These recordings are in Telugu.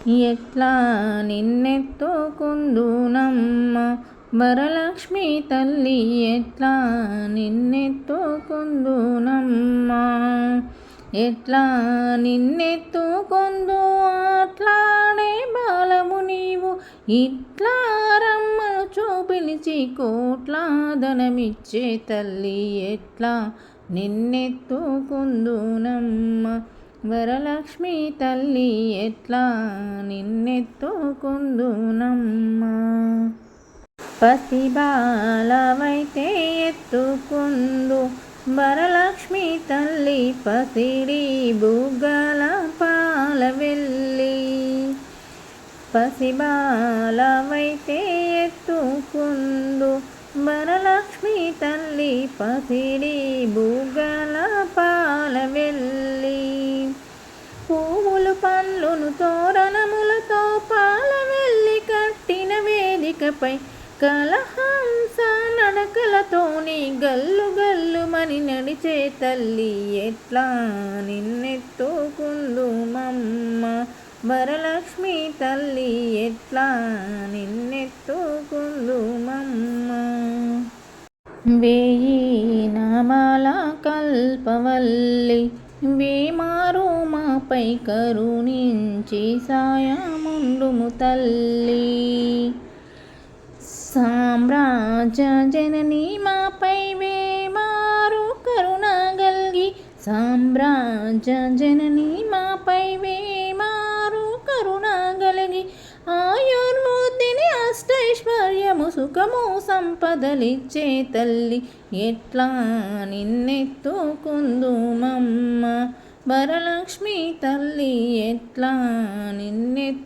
ఎట్లా నిన్నెత్తుకుందునమ్మ వరలక్ష్మి తల్లి ఎట్లా నిన్నెత్తుకుందునమ్మ ఎట్లా నిన్నెత్తుకొందు అట్లాడే బాలము నీవు ఇట్లా రమ్మను చూపిలిచి కోట్ల ధనమిచ్చే తల్లి ఎట్లా నిన్నెత్తుకుందునమ్మ వరలక్ష్మి తల్లి ఎట్లా నిన్నెత్తుకుందునమ్మ పసిబాలవైతే ఎత్తుకుందు వరలక్ష్మి తల్లి పసిడి బుగ్గల పాలవెల్లి పసిబాలవైతే ఎత్తుకుందు వరలక్ష్మి తల్లి పసిడి బుగ్గల పాలవెల్లి పువ్వులు పండ్లును తోరణములతో పాలవెల్లి కట్టిన వేదికపై కలహంస నడకలతోని గల్లు గల్లుమని నడిచే తల్లి ఎట్లా నిన్నెత్తుకుందుమమ్మ వరలక్ష్మి తల్లి ఎట్లా నిన్నెత్తుకుందుమమ్మ వేయి నామాల కల్పవల్లి వేమారు మాపై కరుణించి సాయముండుము తల్లి సామ్రాజ్య జనని మాపై వేమారు కరుణగల్గి సామ్రాజ్య జనని మాపై వేమారు కరుణగలిగి ఆయుర్వృద్ధిని అష్టైశ్వర్యము సుఖము సంపదలిచ్చే తల్లి ఎట్లా నిన్నెత్తుకుందుమమ్మ వరలక్ష్మి తల్లి ఎట్లా నిన్నెత్తుకుందుమమ్మ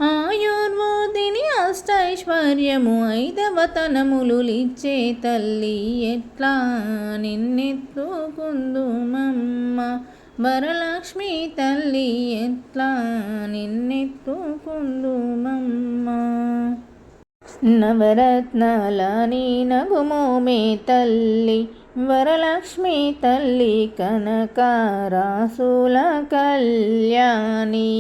ఆయుర్వృద్ధిని అష్టైశ్వర్యము ఐదవతనములులిచ్చే తల్లి ఎట్లా నిన్నెత్తుకుందుమమ్మ వరలక్ష్మి తల్లి ఎట్లా నిన్నెత్తుకుందుమమ్మ నవరత్నాలని నగుమోమే తల్లి వరలక్ష్మి తల్లి కనకరాసుల కళ్యాణి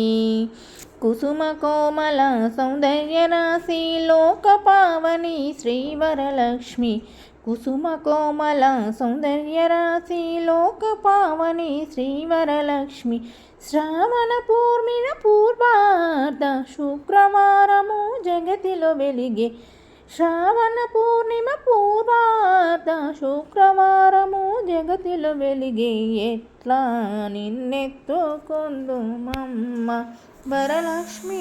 కుసుమ కోమల సౌందర్య రాశి లోక పావని శ్రీ వరలక్ష్మి కుసుమ కోమల సౌందర్య రాశి లోక పావని శ్రీ వరలక్ష్మి శ్రావణ పూర్ణిమ పూర్వార్ధ శుక్రవారము జగతిలో వెలిగే శ్రావణ పూర్ణిమ పూర్వార్ధ శుక్రవారము జగతిలో వెలిగే ఎట్లా నిన్నెత్తుకుందుమమ్మ వరలక్ష్మి